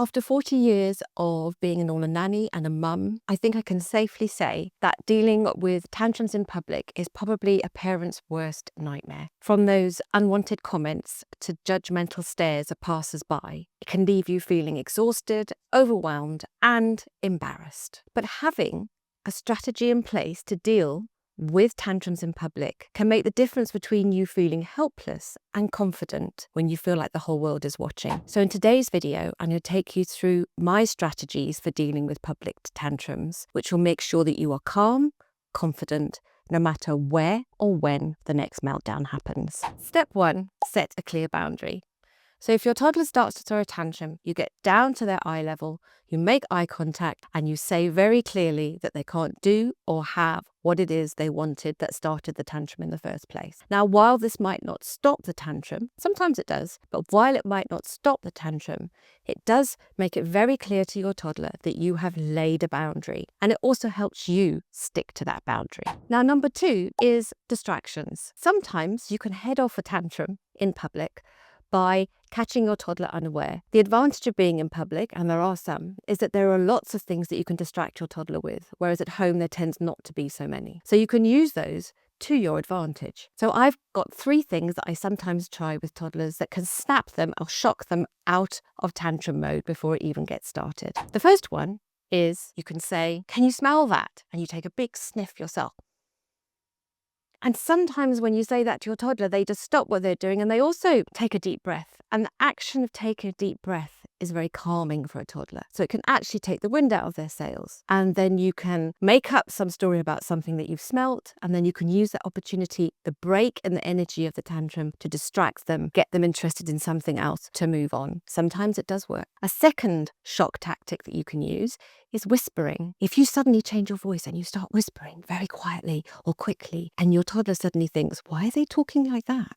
After 40 years of being an all-a nanny and a mum, I think I can safely say that dealing with tantrums in public is probably a parent's worst nightmare. From those unwanted comments to judgmental stares of passers-by, it can leave you feeling exhausted, overwhelmed, and embarrassed. But having a strategy in place to deal with tantrums in public can make the difference between you feeling helpless and confident when you feel like the whole world is watching. So in today's video, I'm going to take you through my strategies for dealing with public tantrums, which will make sure that you are calm, confident, no matter where or when the next meltdown happens. Step 1, set a clear boundary. So if your toddler starts to throw a tantrum, you get down to their eye level, you make eye contact, and you say very clearly that they can't do or have what it is they wanted that started the tantrum in the first place. Now, while this might not stop the tantrum, sometimes it does, but while it might not stop the tantrum, it does make it very clear to your toddler that you have laid a boundary, and it also helps you stick to that boundary. Now, number 2 is distractions. Sometimes you can head off a tantrum in public by catching your toddler unaware. The advantage of being in public, and there are some, is that there are lots of things that you can distract your toddler with, whereas at home there tends not to be so many. So you can use those to your advantage. So I've got 3 things that I sometimes try with toddlers that can snap them or shock them out of tantrum mode before it even gets started. The first one is you can say, "Can you smell that?" And you take a big sniff yourself. And sometimes when you say that to your toddler, they just stop what they're doing and they also take a deep breath. And the action of taking a deep breath is very calming for a toddler. So it can actually take the wind out of their sails. And then you can make up some story about something that you've smelt, and then you can use that opportunity, the break and the energy of the tantrum, to distract them, get them interested in something else to move on. Sometimes it does work. A second shock tactic that you can use is whispering. If you suddenly change your voice and you start whispering very quietly or quickly, and your toddler suddenly thinks, why are they talking like that?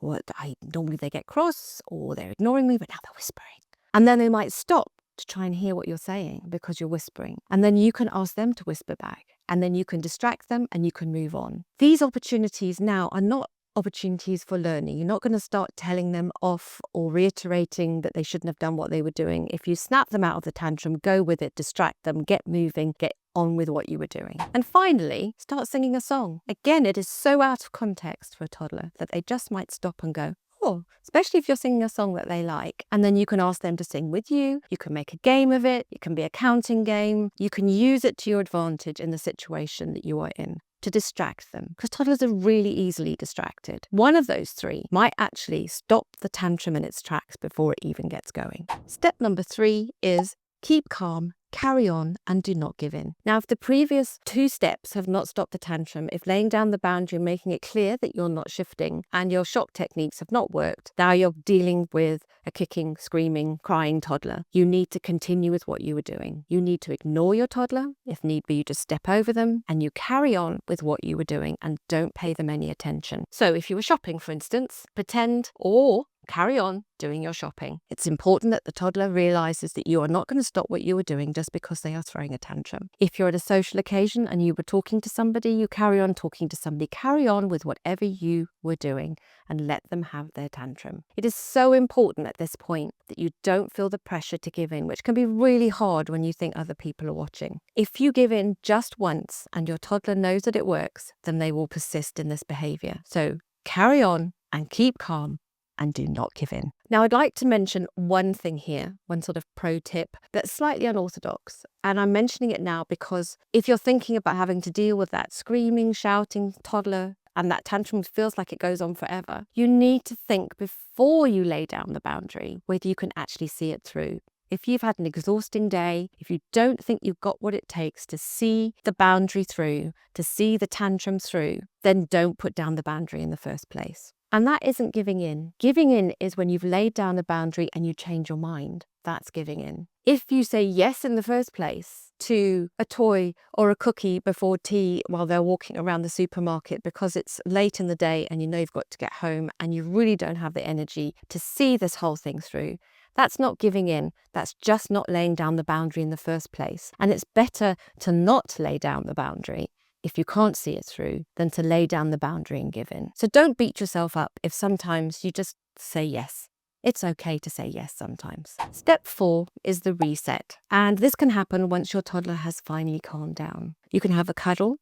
Normally they get cross or they're ignoring me, but now they're whispering. And then they might stop to try and hear what you're saying because you're whispering. And then you can ask them to whisper back, and then you can distract them and you can move on. These opportunities now are not opportunities for learning. You're not going to start telling them off or reiterating that they shouldn't have done what they were doing. If you snap them out of the tantrum, go with it, distract them, get moving, get on with what you were doing. And finally, start singing a song. Again, it is so out of context for a toddler that they just might stop and go, oh, especially if you're singing a song that they like. And then you can ask them to sing with you. You can make a game of it. It can be a counting game. You can use it to your advantage in the situation that you are in to distract them, because toddlers are really easily distracted. One of those 3 might actually stop the tantrum in its tracks before it even gets going. Step number 3 is keep calm, carry on, and do not give in. Now, if the previous 2 steps have not stopped the tantrum, if laying down the boundary and making it clear that you're not shifting and your shock techniques have not worked, now you're dealing with a kicking, screaming, crying toddler. You need to continue with what you were doing. You need to ignore your toddler. If need be, you just step over them and you carry on with what you were doing and don't pay them any attention. So if you were shopping, for instance, pretend or carry on doing your shopping. It's important that the toddler realizes that you are not going to stop what you were doing just because they are throwing a tantrum. If you're at a social occasion and you were talking to somebody, you carry on talking to somebody. Carry on with whatever you were doing and let them have their tantrum. It is so important at this point that you don't feel the pressure to give in, which can be really hard when you think other people are watching. If you give in just once and your toddler knows that it works, then they will persist in this behavior. So carry on and keep calm, and do not give in. Now, I'd like to mention one thing here, one sort of pro tip that's slightly unorthodox. And I'm mentioning it now because if you're thinking about having to deal with that screaming, shouting toddler, and that tantrum feels like it goes on forever, you need to think before you lay down the boundary whether you can actually see it through. If you've had an exhausting day, if you don't think you've got what it takes to see the boundary through, to see the tantrum through, then don't put down the boundary in the first place. And that isn't giving in. Giving in is when you've laid down a boundary and you change your mind. That's giving in. If you say yes in the first place to a toy or a cookie before tea while they're walking around the supermarket because it's late in the day and you know you've got to get home and you really don't have the energy to see this whole thing through, that's not giving in. That's just not laying down the boundary in the first place. And it's better to not lay down the boundary if you can't see it through than to lay down the boundary and give in. So don't beat yourself up if sometimes you just say yes. It's okay to say yes sometimes. Step 4 is the reset. And this can happen once your toddler has finally calmed down. You can have a cuddle.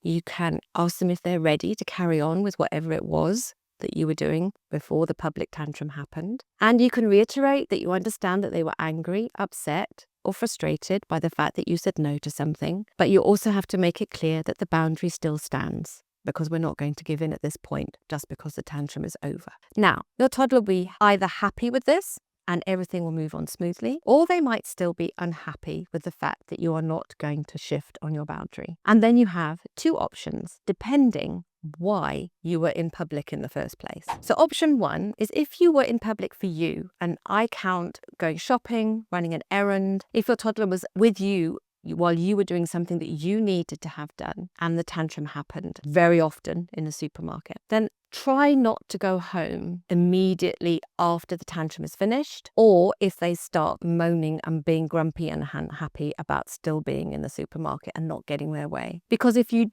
You can ask them if they're ready to carry on with whatever it was that you were doing before the public tantrum happened. And you can reiterate that you understand that they were angry, upset, or frustrated by the fact that you said no to something. But you also have to make it clear that the boundary still stands, because we're not going to give in at this point just because the tantrum is over. Now, your toddler will be either happy with this and everything will move on smoothly, or they might still be unhappy with the fact that you are not going to shift on your boundary. And then you have 2 options, depending why you were in public in the first place. So option 1 is if you were in public for you, and I count going shopping, running an errand. If your toddler was with you while you were doing something that you needed to have done and the tantrum happened very often in the supermarket, then try not to go home immediately after the tantrum is finished, or if they start moaning and being grumpy and unhappy about still being in the supermarket and not getting their way. Because if you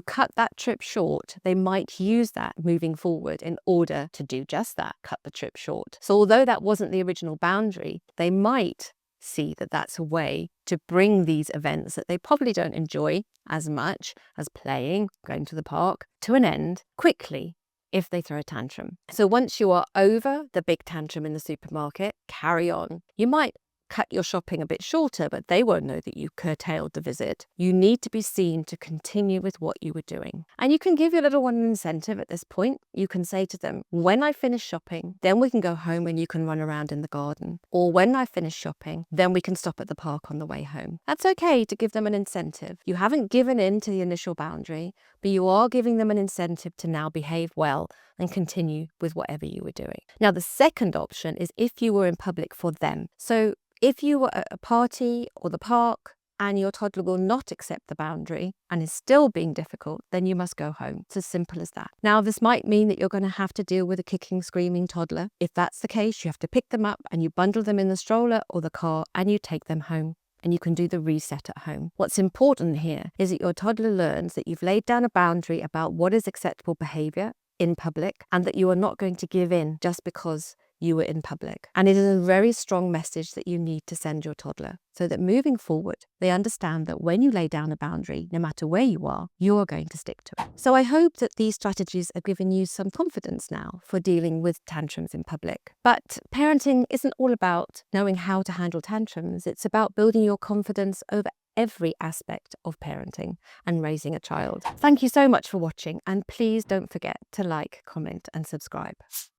cut that trip short, they might use that moving forward in order to do just that, cut the trip short. So although that wasn't the original boundary, they might see that that's a way to bring these events that they probably don't enjoy as much as playing, going to the park, to an end quickly if they throw a tantrum. So once you are over the big tantrum in the supermarket, carry on. You might cut your shopping a bit shorter, but they won't know that you curtailed the visit. You need to be seen to continue with what you were doing. And you can give your little one an incentive at this point. You can say to them, when I finish shopping, then we can go home and you can run around in the garden. Or when I finish shopping, then we can stop at the park on the way home. That's okay to give them an incentive. You haven't given in to the initial boundary, but you are giving them an incentive to now behave well and continue with whatever you were doing. Now, the second option is if you were in public for them. So if you were at a party or the park and your toddler will not accept the boundary and is still being difficult, then you must go home. It's as simple as that. Now, this might mean that you're going to have to deal with a kicking, screaming toddler. If that's the case, you have to pick them up and you bundle them in the stroller or the car and you take them home. And you can do the reset at home. What's important here is that your toddler learns that you've laid down a boundary about what is acceptable behavior in public and that you are not going to give in just because you were in public. And it is a very strong message that you need to send your toddler so that moving forward, they understand that when you lay down a boundary, no matter where you are going to stick to it. So I hope that these strategies have given you some confidence now for dealing with tantrums in public. But parenting isn't all about knowing how to handle tantrums. It's about building your confidence over every aspect of parenting and raising a child. Thank you so much for watching, and please don't forget to like, comment and subscribe.